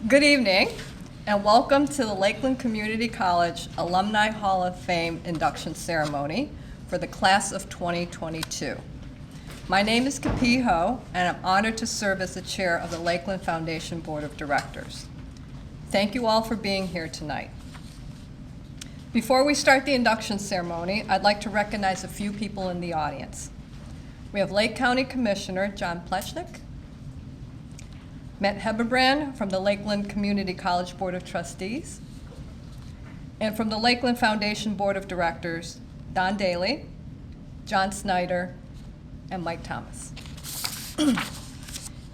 Good evening, and welcome to the Lakeland Community College Alumni Hall of Fame induction ceremony for the class of 2022. My name is Kapi Ho, and I'm honored to serve as the chair of the Lakeland Foundation Board of Directors. Thank you all for being here tonight. Before we start the induction ceremony, I'd like to recognize a few people in the audience. We have Lake County Commissioner John Plechnik, Matt Heberbrand from the Lakeland Community College Board of Trustees, and from the Lakeland Foundation Board of Directors, Don Daly, John Snyder, and Mike Thomas.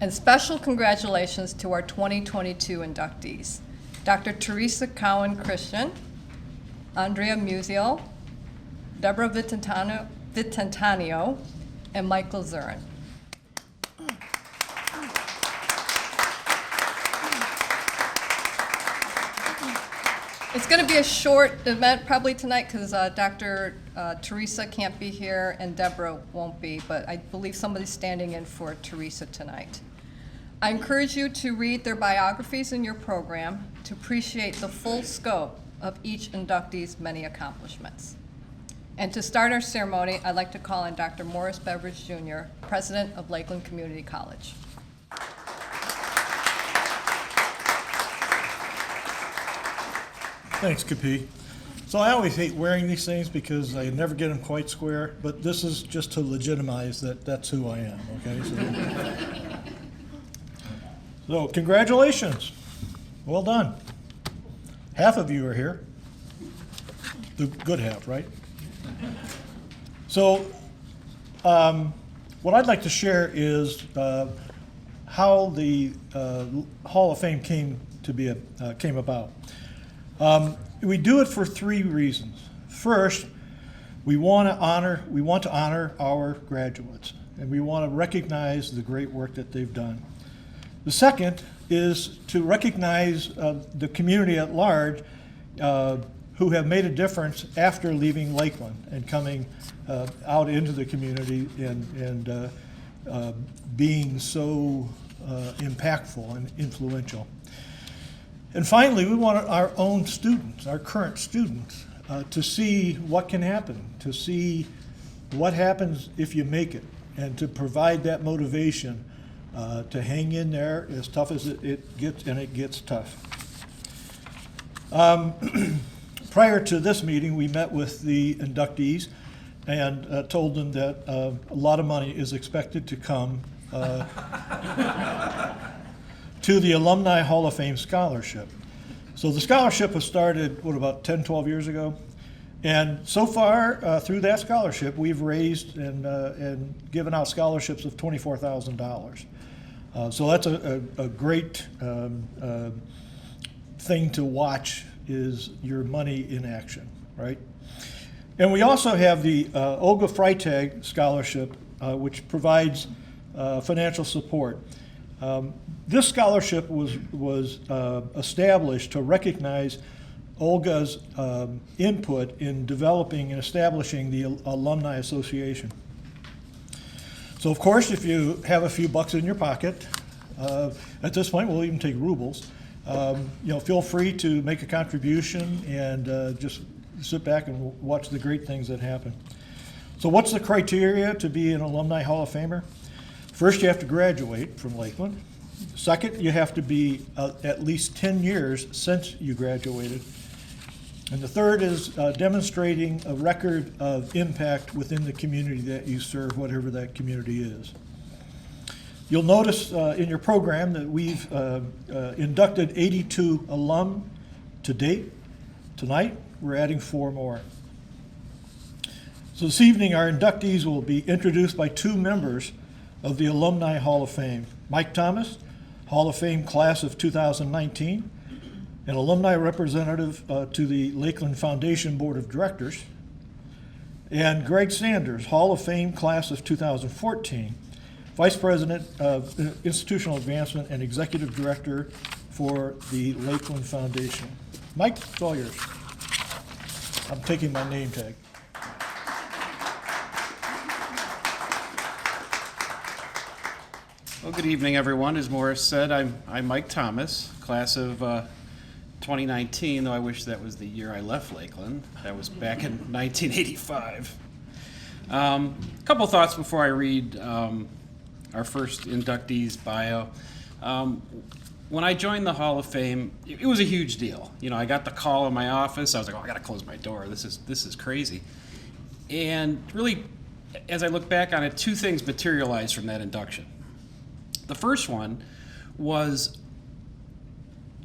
And special congratulations to our 2022 inductees, Dr. Teresa Cowan-Christian, Andrea Musial, Deborah Vitantanio, and Michael Zurin. It's going to be a short event probably tonight because Dr. Teresa can't be here and Deborah won't be, but I believe somebody's standing in for Teresa tonight. I encourage you to read their biographies in your program to appreciate the full scope of each inductee's many accomplishments. And to start our ceremony, I'd like to call on Dr. Morris Beveridge Jr., President of Lakeland Community College. Thanks, Kapi. So I always hate wearing these things because I never get them quite square, but this is just to legitimize that that's who I am, okay? So congratulations. Well done. Half of you are here. The good half, right? So what I'd like to share is how the Hall of Fame came about. We do it for three reasons. First, we want to honor our graduates, and we want to recognize the great work that they've done. The second is to recognize the community at large who have made a difference after leaving Lakeland and coming out into the community and being so impactful and influential. And finally, we want our own students, our current students, to see what can happen, to see what happens if you make it, and to provide that motivation to hang in there as tough as it gets, and it gets tough. Prior to this meeting, we met with the inductees and told them that a lot of money is expected to come to the Alumni Hall of Fame Scholarship. So the scholarship was started, about 10, 12 years ago? And so far, through that scholarship, we've raised and given out scholarships of $24,000. So that's a great thing to watch, is your money in action, right? And we also have the Olga Freitag Scholarship, which provides financial support. This scholarship was established to recognize Olga's input in developing and establishing the Alumni Association. So of course, if you have a few bucks in your pocket, at this point we'll even take rubles, feel free to make a contribution and just sit back and watch the great things that happen. So what's the criteria to be an Alumni Hall of Famer? First, you have to graduate from Lakeland. Second, you have to be at least 10 years since you graduated. And the third is demonstrating a record of impact within the community that you serve, whatever that community is. You'll notice in your program that we've inducted 82 alum to date. Tonight, we're adding 4 more. So this evening, our inductees will be introduced by 2 members of the Alumni Hall of Fame. Mike Thomas, Hall of Fame class of 2019, an alumni representative to the Lakeland Foundation Board of Directors, and Greg Sanders, Hall of Fame class of 2014, Vice President of Institutional Advancement and Executive Director for the Lakeland Foundation. Mike, it's all yours. I'm taking my name tag. Well, good evening, everyone. As Morris said, I'm Mike Thomas, class of 2019, though I wish that was the year I left Lakeland. That was back in 1985. A couple thoughts before I read our first inductee's bio. When I joined the Hall of Fame, it was a huge deal. You know, I got the call in my office. I was like, oh, I got to close my door. This is crazy. And really, as I look back on it, two things materialized from that induction. The first one was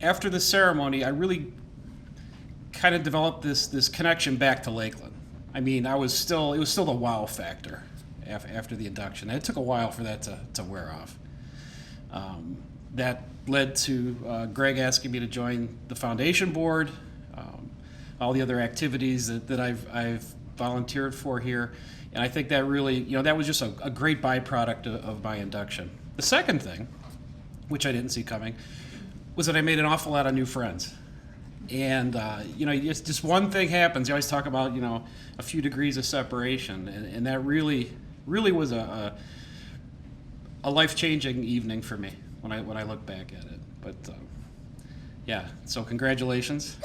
after the ceremony, I really kind of developed this connection back to Lakeland. I mean, it was still the wow factor after the induction. And it took a while for that to wear off. That led to Greg asking me to join the foundation board, all the other activities that I've volunteered for here. And I think that really, that was just a great byproduct of my induction. The second thing, which I didn't see coming, was that I made an awful lot of new friends. And, just one thing happens. You always talk about, a few degrees of separation. And that really was a life-changing evening for me when I look back at it. But, so congratulations.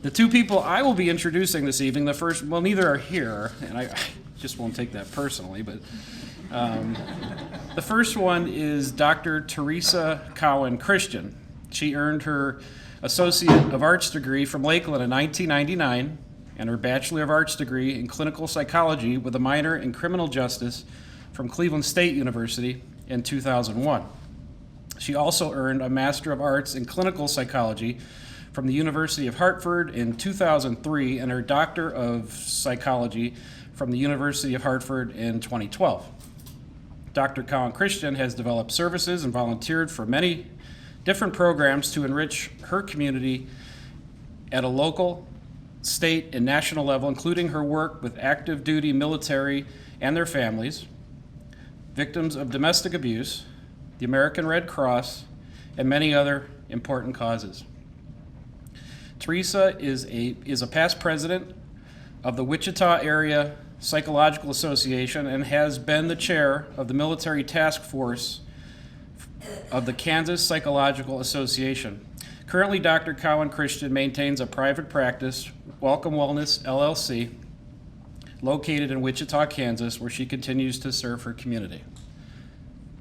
The two people I will be introducing this evening, neither are here, and I just won't take that personally, but the first one is Dr. Teresa Cowan Christian. She earned her Associate of Arts degree from Lakeland in 1999 and her Bachelor of Arts degree in Clinical Psychology with a minor in Criminal Justice from Cleveland State University in 2001. She also earned a Master of Arts in Clinical Psychology from the University of Hartford in 2003 and her Doctor of Psychology from the University of Hartford in 2012. Dr. Cowan Christian has developed services and volunteered for many different programs to enrich her community at a local, state, and national level, including her work with active duty military and their families, victims of domestic abuse, the American Red Cross, and many other important causes. Teresa is a past president of the Wichita Area Psychological Association and has been the chair of the military task force of the Kansas Psychological Association. Currently, Dr. Cowan Christian maintains a private practice, Welcome Wellness LLC, located in Wichita, Kansas, where she continues to serve her community.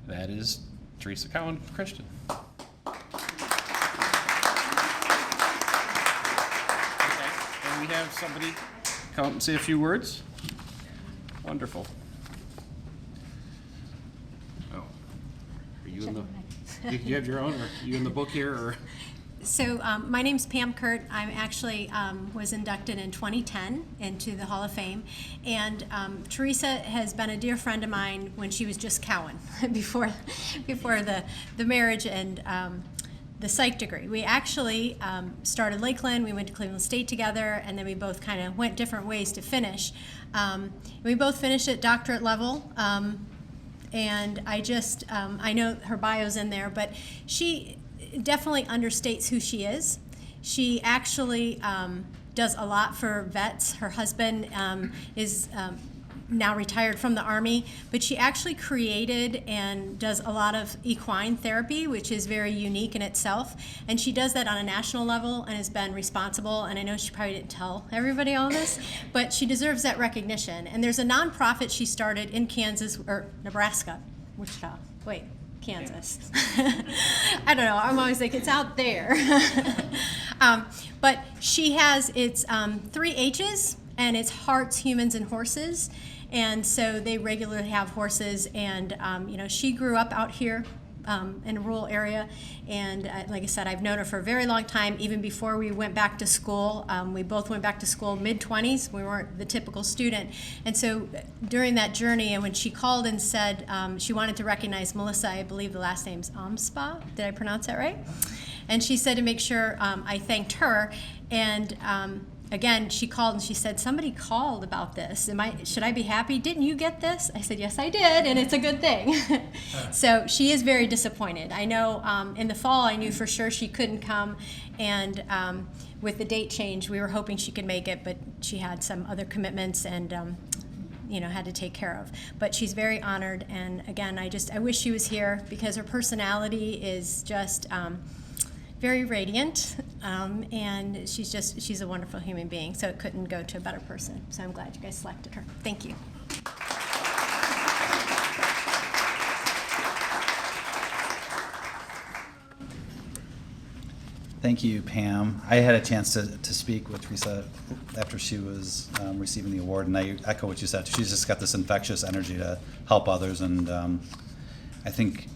That is Teresa Cowan Christian. We have somebody come up and say a few words. Wonderful. Oh, are you in the? You have your own, or are you in the book here, or? So my name's Pam Kurt. I actually was inducted in 2010 into the Hall of Fame, and Teresa has been a dear friend of mine when she was just Cowan, before the marriage and the psych degree. We actually started Lakeland, we went to Cleveland State together, and then we both kind of went different ways to finish. We both finished at doctorate level, and I know her bio's in there, but she definitely understates who she is. She actually does a lot for vets. Her husband is now retired from the Army, but she actually created and does a lot of equine therapy, which is very unique in itself. And she does that on a national level and has been responsible. And I know she probably didn't tell everybody all this, but she deserves that recognition. And there's a nonprofit she started in Kansas, or Nebraska, Wichita, Kansas. I don't know, I'm always like, it's out there. But she has, it's 3 H's, and it's hearts, humans, and horses. And so they regularly have horses, and she grew up out here in a rural area, and like I said, I've known her for a very long time, even before we went back to school. We both went back to school mid-20s. We weren't the typical student. And so during that journey, and when she called and said she wanted to recognize Melissa, I believe the last name's Amspa, did I pronounce that right? And she said to make sure I thanked her, and again, she called and she said, somebody called about this. Should I be happy? Didn't you get this? I said, yes, I did, and it's a good thing. So she is very disappointed. I know in the fall, I knew for sure she couldn't come, and with the date change, we were hoping she could make it, but she had some other commitments and had to take care of. But she's very honored, and again, I wish she was here because her personality is just very radiant, and she's a wonderful human being, so it couldn't go to a better person. So I'm glad you guys selected her. Thank you. Thank you, Pam. I had a chance to speak with Teresa after she was receiving the award, and I echo what you said. She's just got this infectious energy to help others, and I think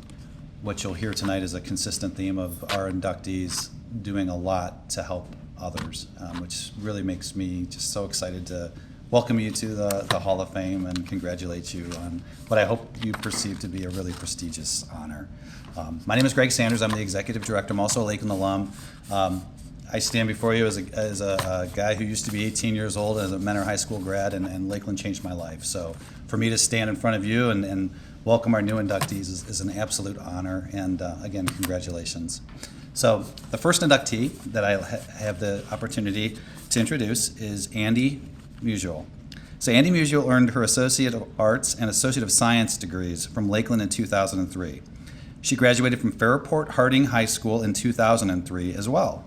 what you'll hear tonight is a consistent theme of our inductees doing a lot to help others, which really makes me just so excited to welcome you to the Hall of Fame and congratulate you on what I hope you perceive to be a really prestigious honor. My name is Greg Sanders. I'm the executive director. I'm also a Lakeland alum. I stand before you as a guy who used to be 18 years old as a Mentor High School grad, and Lakeland changed my life. So for me to stand in front of you and welcome our new inductees is an absolute honor, and again, congratulations. So the first inductee that I have the opportunity to introduce is Andy Musial. So Andy Musial earned her Associate of Arts and Associate of Science degrees from Lakeland in 2003. She graduated from Fairport Harding High School in 2003 as well.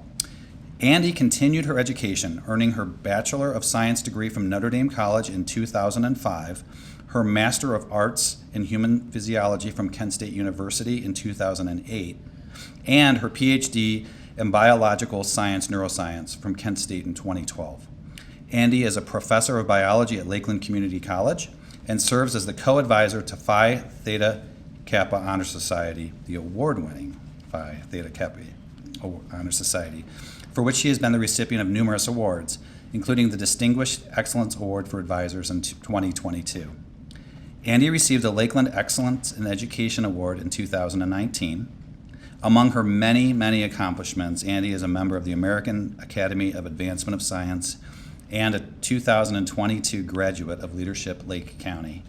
Andy continued her education, earning her Bachelor of Science degree from Notre Dame College in 2005, her Master of Arts in Human Physiology from Kent State University in 2008, and her PhD in Biological Science Neuroscience from Kent State in 2012. Andy is a professor of biology at Lakeland Community College and serves as the co-advisor to Phi Theta Kappa Honor Society, the award-winning Phi Theta Kappa Honor Society, for which she has been the recipient of numerous awards, including the Distinguished Excellence Award for Advisors in 2022. Andy received the Lakeland Excellence in Education Award in 2019. Among her many, many accomplishments, Andy is a member of the American Academy of Advancement of Science and a 2022 graduate of Leadership Lake County.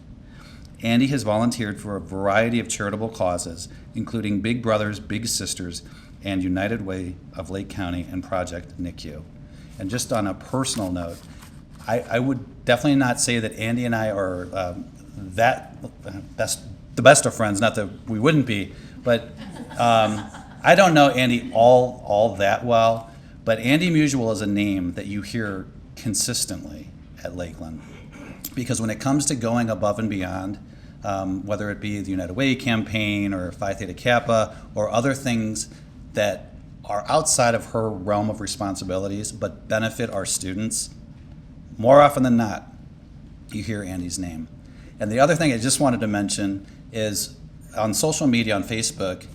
Andy has volunteered for a variety of charitable causes, including Big Brothers Big Sisters and United Way of Lake County and Project NICU. And just on a personal note, I would definitely not say that Andy and I are the best of friends, not that we wouldn't be, but I don't know Andy all that well, but Andy Musial is a name that you hear consistently at Lakeland. Because when it comes to going above and beyond, whether it be the United Way campaign or Phi Theta Kappa or other things that are outside of her realm of responsibilities but benefit our students, more often than not, you hear Andy's name. And the other thing I just wanted to mention is on social media, on Facebook,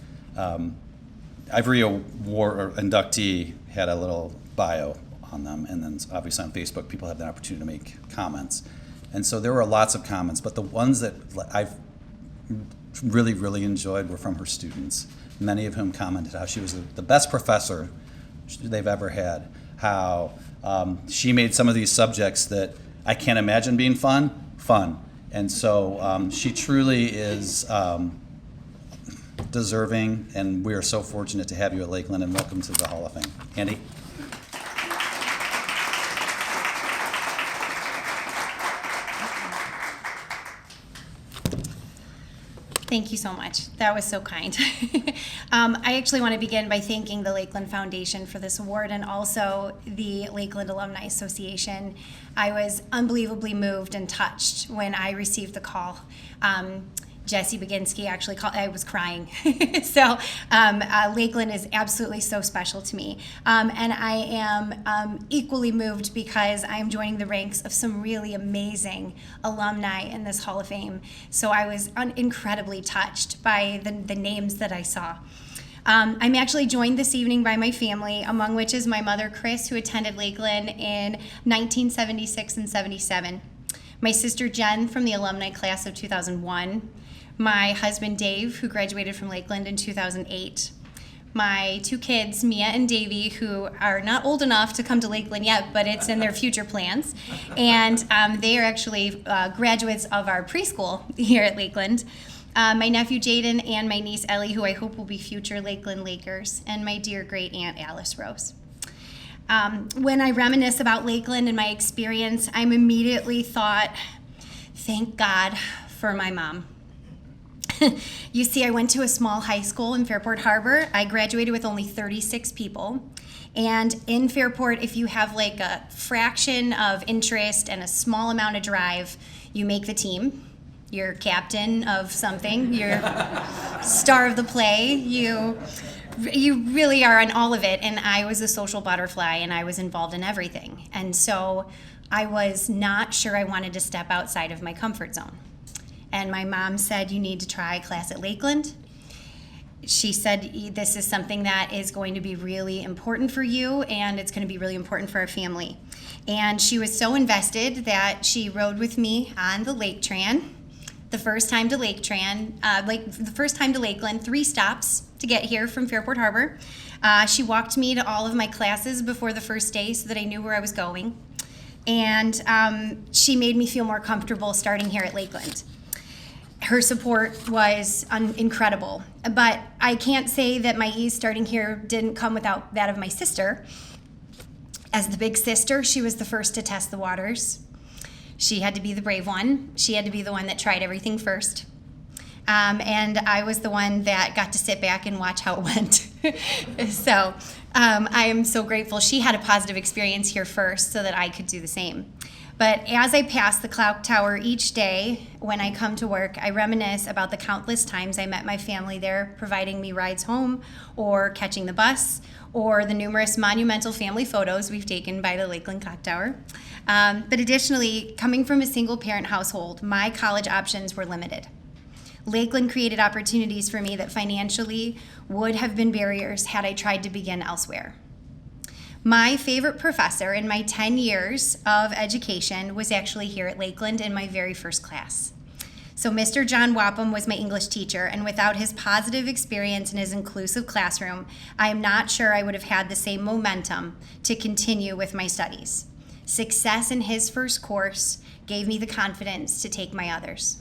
every award or inductee had a little bio on them, and then obviously on Facebook, people have the opportunity to make comments. And so there were lots of comments, but the ones that I've really, really enjoyed were from her students, many of whom commented how she was the best professor they've ever had, how she made some of these subjects that I can't imagine being fun. And so she truly is deserving, and we are so fortunate to have you at Lakeland, and welcome to the Hall of Fame. Andy? Thank you so much. That was so kind. I actually want to begin by thanking the Lakeland Foundation for this award and also the Lakeland Alumni Association. I was unbelievably moved and touched when I received the call. Jesse Baginski actually called, I was crying. So Lakeland is absolutely so special to me. And I am equally moved because I am joining the ranks of some really amazing alumni in this Hall of Fame. So I was incredibly touched by the names that I saw. I'm actually joined this evening by my family, among which is my mother, Chris, who attended Lakeland in 1976 and 77. My sister, Jen, from the alumni class of 2001. My husband, Dave, who graduated from Lakeland in 2008. My two kids, Mia and Davey, who are not old enough to come to Lakeland yet, but it's in their future plans. And they are actually graduates of our preschool here at Lakeland. My nephew, Jaden, and my niece, Ellie, who I hope will be future Lakeland Lakers. And my dear great aunt, Alice Rose. When I reminisce about Lakeland and my experience, I'm immediately thought, thank God for my mom. You see, I went to a small high school in Fairport Harbor. I graduated with only 36 people. And in Fairport, if you have like a fraction of interest and a small amount of drive, you make the team. You're captain of something. You're star of the play. You really are on all of it. And I was a social butterfly, and I was involved in everything. And so I was not sure I wanted to step outside of my comfort zone. And my mom said, you need to try a class at Lakeland. She said, this is something that is going to be really important for you, and it's going to be really important for our family. And she was so invested that she rode with me on the Lake Tran. The first time to Lakeland, 3 stops to get here from Fairport Harbor. She walked me to all of my classes before the first day so that I knew where I was going. And she made me feel more comfortable starting here at Lakeland. Her support was incredible. But I can't say that my ease starting here didn't come without that of my sister. As the big sister, she was the first to test the waters. She had to be the brave one. She had to be the one that tried everything first. And I was the one that got to sit back and watch how it went. So I am so grateful she had a positive experience here first so that I could do the same. But as I pass the clock tower each day when I come to work, I reminisce about the countless times I met my family there, providing me rides home or catching the bus, or the numerous monumental family photos we've taken by the Lakeland clock tower. But additionally, coming from a single parent household, my college options were limited. Lakeland created opportunities for me that financially would have been barriers had I tried to begin elsewhere. My favorite professor in my 10 years of education was actually here at Lakeland in my very first class. So Mr. John Wapham was my English teacher, and without his positive experience in his inclusive classroom, I am not sure I would have had the same momentum to continue with my studies. Success in his first course gave me the confidence to take my others.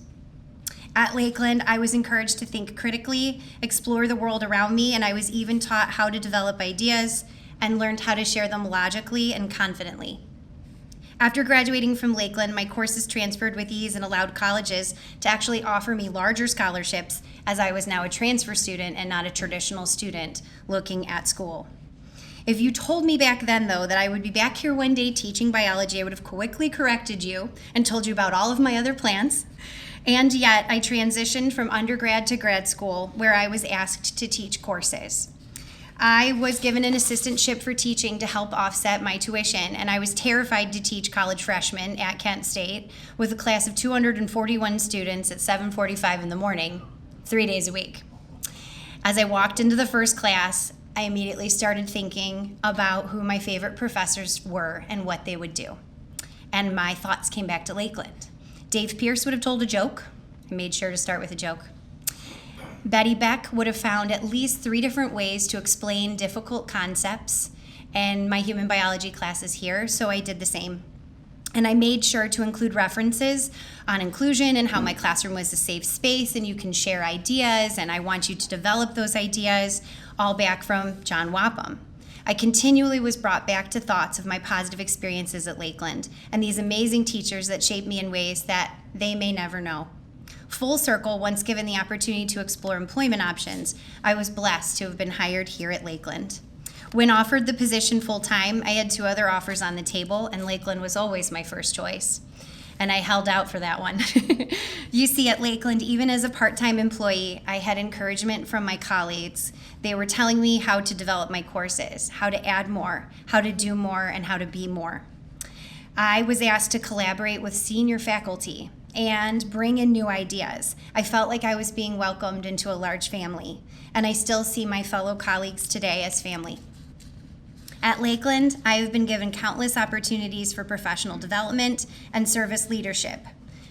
At Lakeland, I was encouraged to think critically, explore the world around me, and I was even taught how to develop ideas and learned how to share them logically and confidently. After graduating from Lakeland, my courses transferred with ease and allowed colleges to actually offer me larger scholarships, as I was now a transfer student and not a traditional student looking at school. If you told me back then, though, that I would be back here one day teaching biology, I would have quickly corrected you and told you about all of my other plans. And yet, I transitioned from undergrad to grad school, where I was asked to teach courses. I was given an assistantship for teaching to help offset my tuition, and I was terrified to teach college freshmen at Kent State with a class of 241 students at 7:45 in the morning, 3 days a week. As I walked into the first class, I immediately started thinking about who my favorite professors were and what they would do. And my thoughts came back to Lakeland. Dave Pierce would have told a joke. I made sure to start with a joke. Betty Beck would have found at least 3 different ways to explain difficult concepts in my human biology classes here, so I did the same. And I made sure to include references on inclusion and how my classroom was a safe space and you can share ideas and I want you to develop those ideas, all back from John Wapham. I continually was brought back to thoughts of my positive experiences at Lakeland and these amazing teachers that shaped me in ways that they may never know. Full circle, once given the opportunity to explore employment options, I was blessed to have been hired here at Lakeland. When offered the position full-time, I had 2 other offers on the table, and Lakeland was always my first choice. And I held out for that one. You see, at Lakeland, even as a part-time employee, I had encouragement from my colleagues. They were telling me how to develop my courses, how to add more, how to do more, and how to be more. I was asked to collaborate with senior faculty and bring in new ideas. I felt like I was being welcomed into a large family, and I still see my fellow colleagues today as family. At Lakeland, I have been given countless opportunities for professional development and service leadership.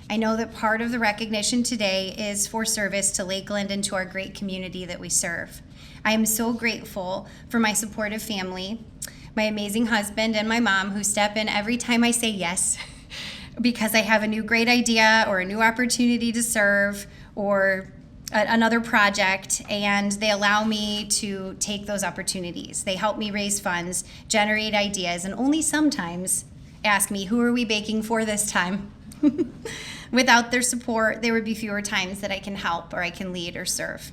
I know that part of the recognition today is for service to Lakeland and to our great community that we serve. I am so grateful for my supportive family, my amazing husband and my mom who step in every time I say yes because I have a new great idea or a new opportunity to serve or another project, and they allow me to take those opportunities. They help me raise funds, generate ideas, and only sometimes ask me, who are we baking for this time? Without their support, there would be fewer times that I can help or I can lead or serve.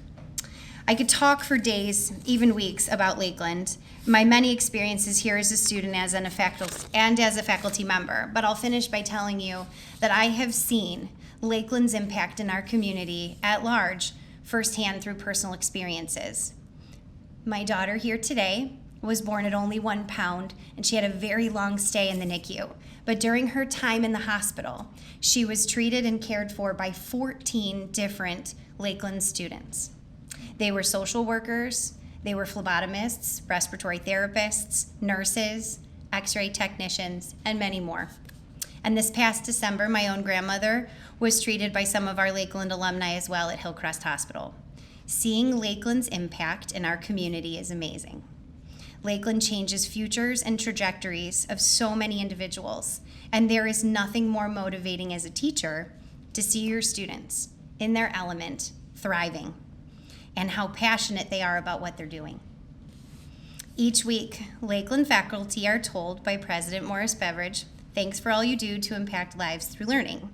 I could talk for days, even weeks, about Lakeland, my many experiences here as a student as a faculty member, but I'll finish by telling you that I have seen Lakeland's impact in our community at large firsthand through personal experiences. My daughter here today was born at only 1 pound, and she had a very long stay in the NICU. But during her time in the hospital, she was treated and cared for by 14 different Lakeland students. They were social workers, they were phlebotomists, respiratory therapists, nurses, x-ray technicians, and many more. And this past December, my own grandmother was treated by some of our Lakeland alumni as well at Hillcrest Hospital. Seeing Lakeland's impact in our community is amazing. Lakeland changes futures and trajectories of so many individuals, and there is nothing more motivating as a teacher to see your students in their element, thriving, and how passionate they are about what they're doing. Each week, Lakeland faculty are told by President Morris Beveridge, "Thanks for all you do to impact lives through learning."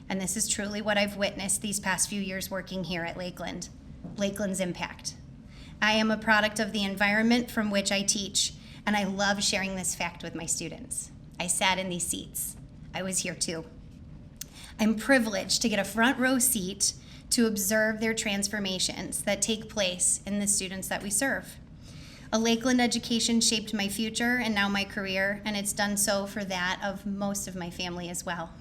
And this is truly what I've witnessed these past few years working here at Lakeland, Lakeland's impact. I am a product of the environment from which I teach, and I love sharing this fact with my students. I sat in these seats. I was here too. I'm privileged to get a front row seat to observe their transformations that take place in the students that we serve. A Lakeland education shaped my future and now my career, and it's done so for that of most of my family as well.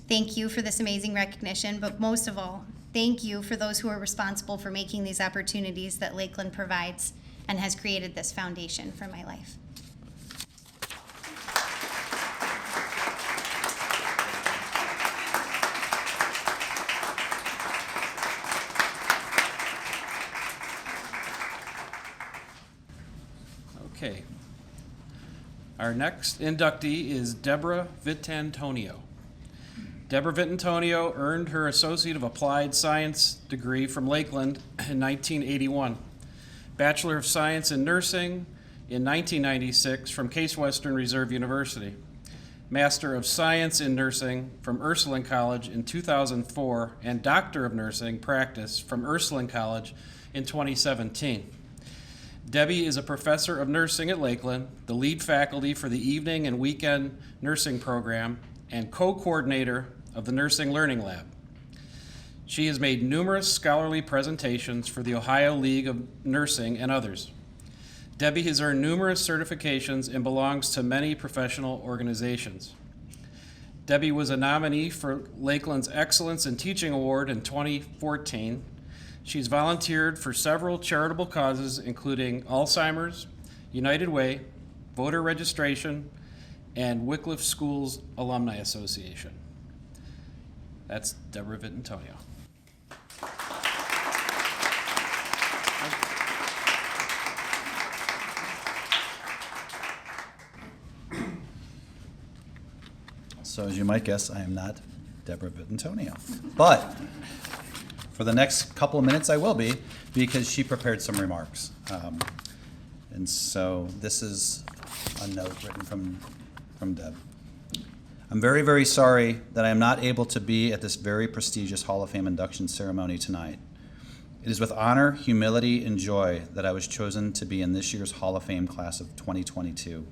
Thank you for this amazing recognition, but most of all, thank you for those who are responsible for making these opportunities that Lakeland provides and has created this foundation for my life. Okay. Our next inductee is Deborah Vitantonio. Deborah Vitantonio earned her Associate of Applied Science degree from Lakeland in 1981, Bachelor of Science in Nursing in 1996 from Case Western Reserve University, Master of Science in Nursing from Ursuline College in 2004, and Doctor of Nursing Practice from Ursuline College in 2017. Debbie is a professor of nursing at Lakeland, the lead faculty for the evening and weekend nursing program, and co-coordinator of the Nursing Learning Lab. She has made numerous scholarly presentations for the Ohio League of Nursing and others. Debbie has earned numerous certifications and belongs to many professional organizations. Debbie was a nominee for Lakeland's Excellence in Teaching Award in 2014. She's volunteered for several charitable causes, including Alzheimer's, United Way, voter registration, and Wycliffe Schools Alumni Association. That's Deborah Vitantonio. So as you might guess, I am not Deborah Vitantonio. But for the next couple of minutes I will be, because she prepared some remarks. And so this is a note written from Deb. I'm very, very sorry that I am not able to be at this very prestigious Hall of Fame induction ceremony tonight. It is with honor, humility, and joy that I was chosen to be in this year's Hall of Fame class of 2022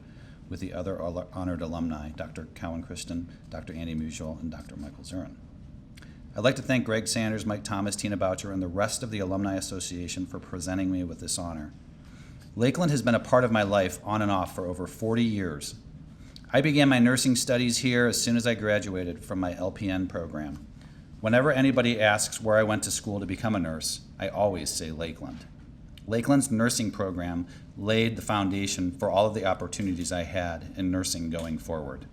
with the other honored alumni, Dr. Cowan Christen, Dr. Andy Musial, and Dr. Michael Zurin. I'd like to thank Greg Sanders, Mike Thomas, Tina Boucher, and the rest of the Alumni Association for presenting me with this honor. Lakeland has been a part of my life on and off for over 40 years. I began my nursing studies here as soon as I graduated from my LPN program. Whenever anybody asks where I went to school to become a nurse, I always say Lakeland. Lakeland's nursing program laid the foundation for all of the opportunities I had in nursing going forward.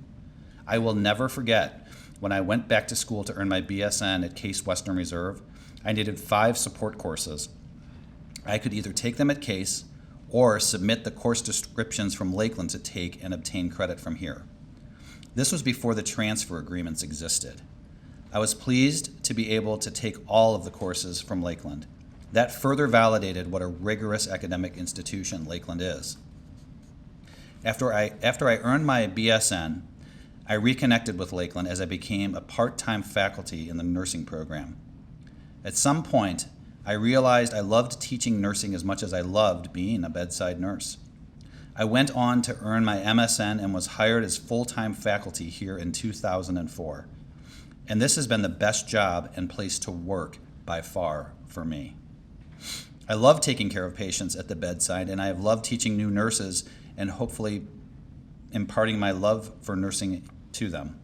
I will never forget when I went back to school to earn my BSN at Case Western Reserve, I needed 5 support courses. I could either take them at Case or submit the course descriptions from Lakeland to take and obtain credit from here. This was before the transfer agreements existed. I was pleased to be able to take all of the courses from Lakeland. That further validated what a rigorous academic institution Lakeland is. After I earned my BSN, I reconnected with Lakeland as I became a part-time faculty in the nursing program. At some point, I realized I loved teaching nursing as much as I loved being a bedside nurse. I went on to earn my MSN and was hired as full-time faculty here in 2004. And this has been the best job and place to work by far for me. I love taking care of patients at the bedside, and I have loved teaching new nurses and hopefully imparting my love for nursing to them.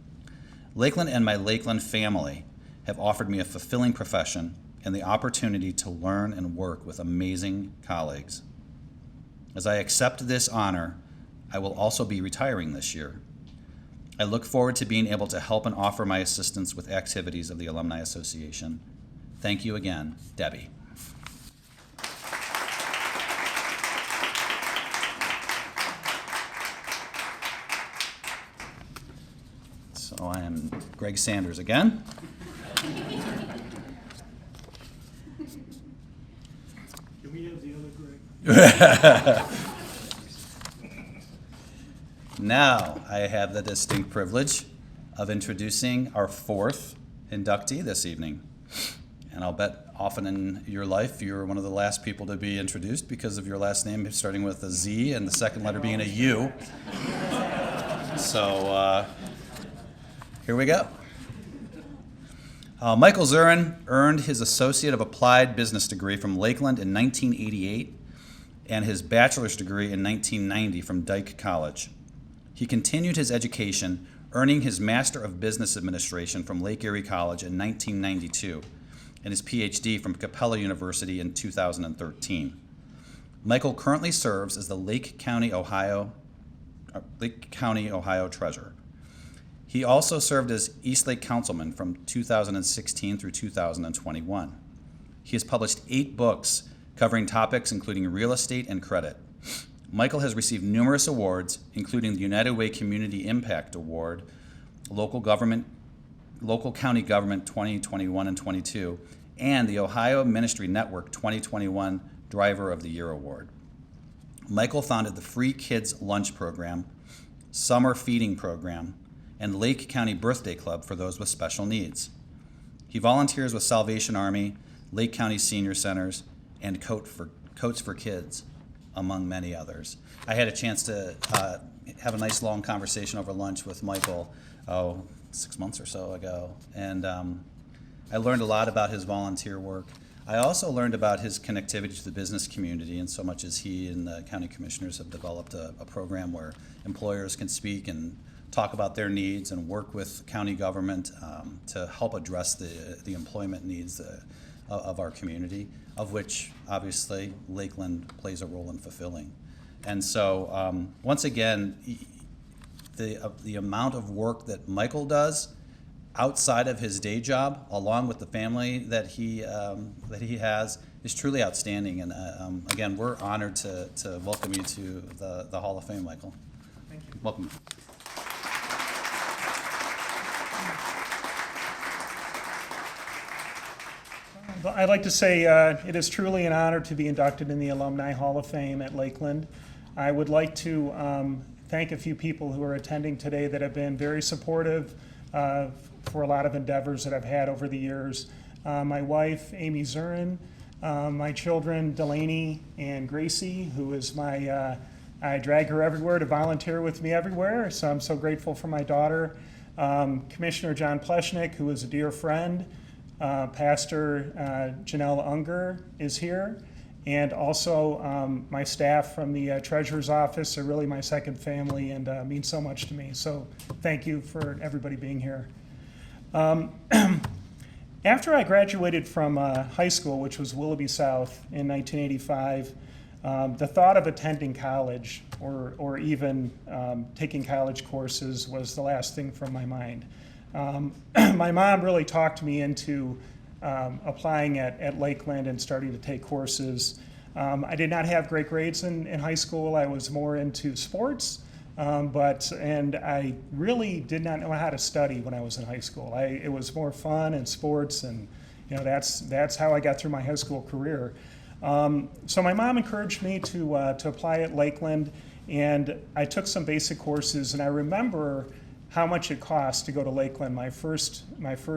Lakeland and my Lakeland family have offered me a fulfilling profession and the opportunity to learn and work with amazing colleagues. As I accept this honor, I will also be retiring this year. I look forward to being able to help and offer my assistance with activities of the Alumni Association. Thank you again, Debbie. So I am Greg Sanders again. Can we have the other Greg? Now I have the distinct privilege of introducing our fourth inductee this evening. And I'll bet often in your life you're one of the last people to be introduced because of your last name starting with a Z and the second letter being a U. So here we go. Michael Zurin earned his Associate of Applied Business degree from Lakeland in 1988 and his bachelor's degree in 1990 from Dyke College. He continued his education, earning his Master of Business Administration from Lake Erie College in 1992 and his PhD from Capella University in 2013. Michael currently serves as the Lake County, Ohio Treasurer. He also served as Eastlake Councilman from 2016 through 2021. He has published 8 books covering topics including real estate and credit. Michael has received numerous awards, including the United Way Community Impact Award, Local County Government 2021 and 22, and the Ohio Ministry Network 2021 Driver of the Year Award. Michael founded the Free Kids Lunch Program, Summer Feeding Program, and Lake County Birthday Club for those with special needs. He volunteers with Salvation Army, Lake County Senior Centers, and Coats for Kids, among many others. I had a chance to have a nice long conversation over lunch with Michael 6 months or so ago, and I learned a lot about his volunteer work. I also learned about his connectivity to the business community, and so much as he and the county commissioners have developed a program where employers can speak and talk about their needs and work with county government to help address the employment needs of our community, of which obviously Lakeland plays a role in fulfilling. And so once again, the amount of work that Michael does outside of his day job, along with the family that he has, is truly outstanding. And again, we're honored to welcome you to the Hall of Fame, Michael. Thank you. Welcome. I'd like to say it is truly an honor to be inducted in the Alumni Hall of Fame at Lakeland. I would like to thank a few people who are attending today that have been very supportive for a lot of endeavors that I've had over the years. My wife, Amy Zurin, my children, Delaney and Gracie, who is I drag her everywhere to volunteer with me everywhere, so I'm so grateful for my daughter. Commissioner John Pleshnik, who is a dear friend. Pastor Janelle Unger is here, and also my staff from the Treasurer's Office are really my second family and mean so much to me. So thank you for everybody being here. After I graduated from high school, which was Willoughby South in 1985, the thought of attending college or even taking college courses was the last thing from my mind. My mom really talked me into applying at Lakeland and starting to take courses. I did not have great grades in high school. I was more into sports, and I really did not know how to study when I was in high school. It was more fun and sports, and that's how I got through my high school career. So my mom encouraged me to apply at Lakeland, and I took some basic courses, and I remember how much it cost to go to Lakeland. My first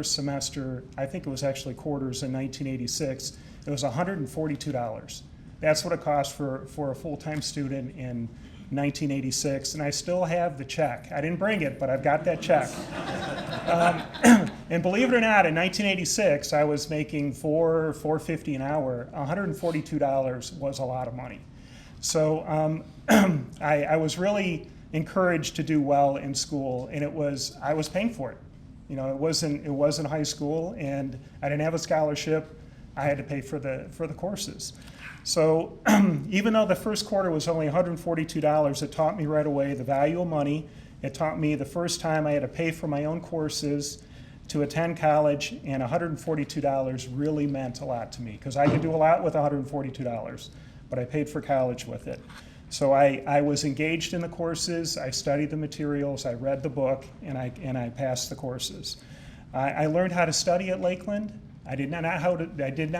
semester, I think it was actually quarters in 1986, it was $142. That's what it cost for a full-time student in 1986, and I still have the check. I didn't bring it, but I've got that check. And believe it or not, in 1986, I was making $4.50 an hour. $142 was a lot of money. So I was really encouraged to do well in school, and I was paying for it. You know, it wasn't high school, and I didn't have a scholarship. I had to pay for the courses. So even though the first quarter was only $142, it taught me right away the value of money. It taught me the first time I had to pay for my own courses to attend college, and $142 really meant a lot to me, because I could do a lot with $142, but I paid for college with it. So I was engaged in the courses, I studied the materials, I read the book, and I passed the courses. I learned how to study at Lakeland. I did not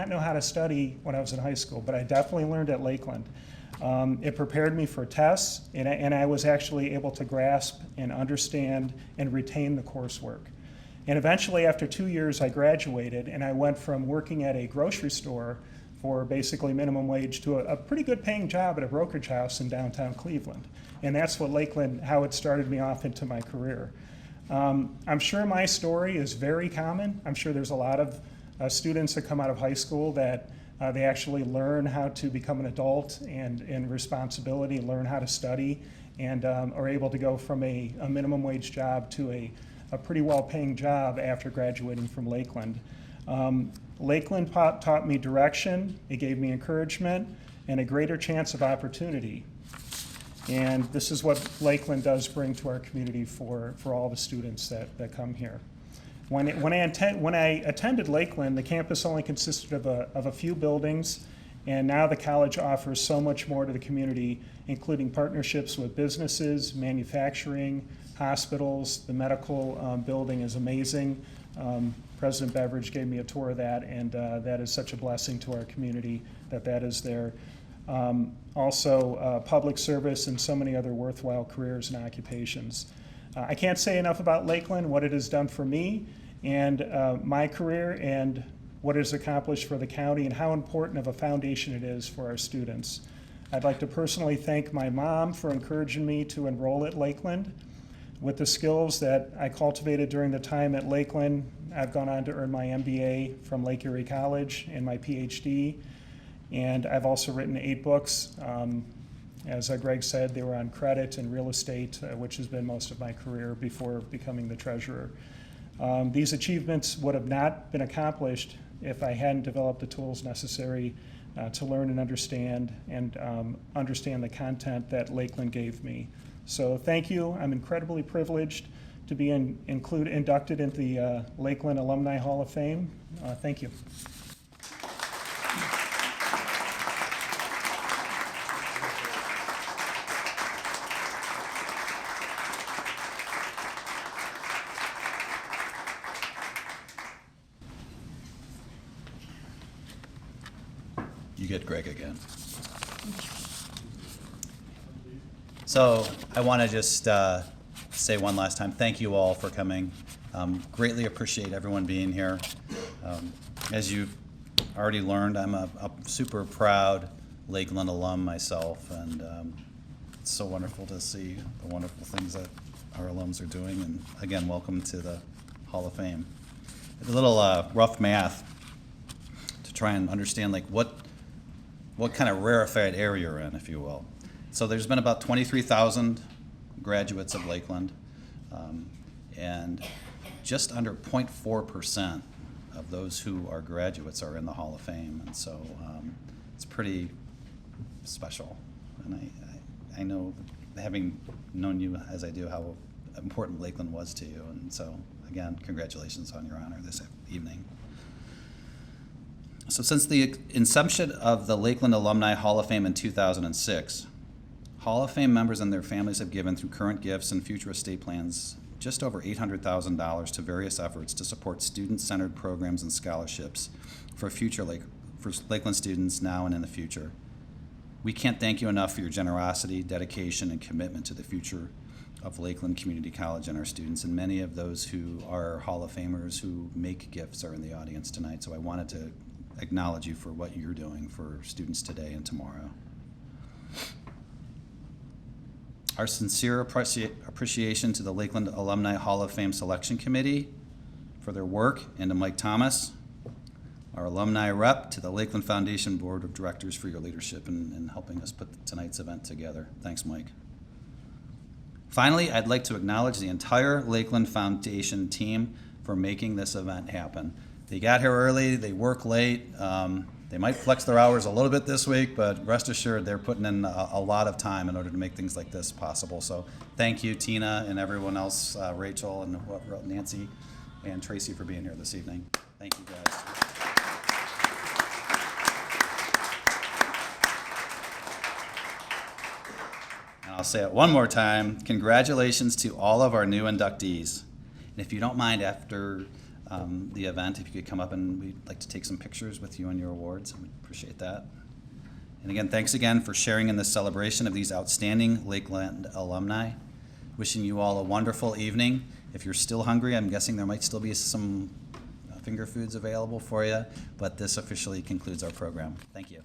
know how to study when I was in high school, but I definitely learned at Lakeland. It prepared me for tests, and I was actually able to grasp and understand and retain the coursework. And eventually, after 2 years, I graduated, and I went from working at a grocery store for basically minimum wage to a pretty good paying job at a brokerage house in downtown Cleveland. And that's what Lakeland, how it started me off into my career. I'm sure my story is very common. I'm sure there's a lot of students that come out of high school that they actually learn how to become an adult and responsibility, learn how to study, and are able to go from a minimum wage job to a pretty well-paying job after graduating from Lakeland. Lakeland taught me direction, it gave me encouragement, and a greater chance of opportunity. And this is what Lakeland does bring to our community for all the students that come here. When I attended Lakeland, the campus only consisted of a few buildings, and now the college offers so much more to the community, including partnerships with businesses, manufacturing, hospitals. The medical building is amazing. President Beveridge gave me a tour of that, and that is such a blessing to our community that is there. Also, public service and so many other worthwhile careers and occupations. I can't say enough about Lakeland, what it has done for me and my career, and what it has accomplished for the county, and how important of a foundation it is for our students. I'd like to personally thank my mom for encouraging me to enroll at Lakeland. With the skills that I cultivated during the time at Lakeland, I've gone on to earn my MBA from Lake Erie College and my PhD. And I've also written 8 books. As Greg said, they were on credit and real estate, which has been most of my career before becoming the treasurer. These achievements would have not been accomplished if I hadn't developed the tools necessary to learn and understand the content that Lakeland gave me. So thank you. I'm incredibly privileged to be inducted into the Lakeland Alumni Hall of Fame. Thank you. You get Greg again. So I want to just say one last time, thank you all for coming. Greatly appreciate everyone being here. As you've already learned, I'm a super proud Lakeland alum myself, and it's so wonderful to see the wonderful things that our alums are doing. And again, welcome to the Hall of Fame. A little rough math to try and understand like what kind of rarefied air you're in, if you will. So there's been about 23,000 graduates of Lakeland, and just under 0.4% of those who are graduates are in the Hall of Fame, and so it's pretty special. And I know, having known you as I do, how important Lakeland was to you, and so again, congratulations on your honor this evening. So since the inception of the Lakeland Alumni Hall of Fame in 2006, Hall of Fame members and their families have given, through current gifts and future estate plans, just over $800,000 to various efforts to support student-centered programs and scholarships for Lakeland students now and in the future. We can't thank you enough for your generosity, dedication, and commitment to the future of Lakeland Community College and our students, and many of those who are Hall of Famers who make gifts are in the audience tonight. So I wanted to acknowledge you for what you're doing for students today and tomorrow. Our sincere appreciation to the Lakeland Alumni Hall of Fame Selection Committee for their work, and to Mike Thomas, our alumni rep, to the Lakeland Foundation Board of Directors for your leadership in helping us put tonight's event together. Thanks, Mike. Finally, I'd like to acknowledge the entire Lakeland Foundation team for making this event happen. They got here early, they work late, they might flex their hours a little bit this week, but rest assured they're putting in a lot of time in order to make things like this possible. So thank you, Tina, and everyone else, Rachel and Nancy and Tracy, for being here this evening. Thank you, guys. And I'll say it one more time, congratulations to all of our new inductees. And if you don't mind, after the event, if you could come up, and we'd like to take some pictures with you and your awards, and we'd appreciate that. And again, thanks again for sharing in this celebration of these outstanding Lakeland alumni. Wishing you all a wonderful evening. If you're still hungry, I'm guessing there might still be some finger foods available for you, but this officially concludes our program. Thank you.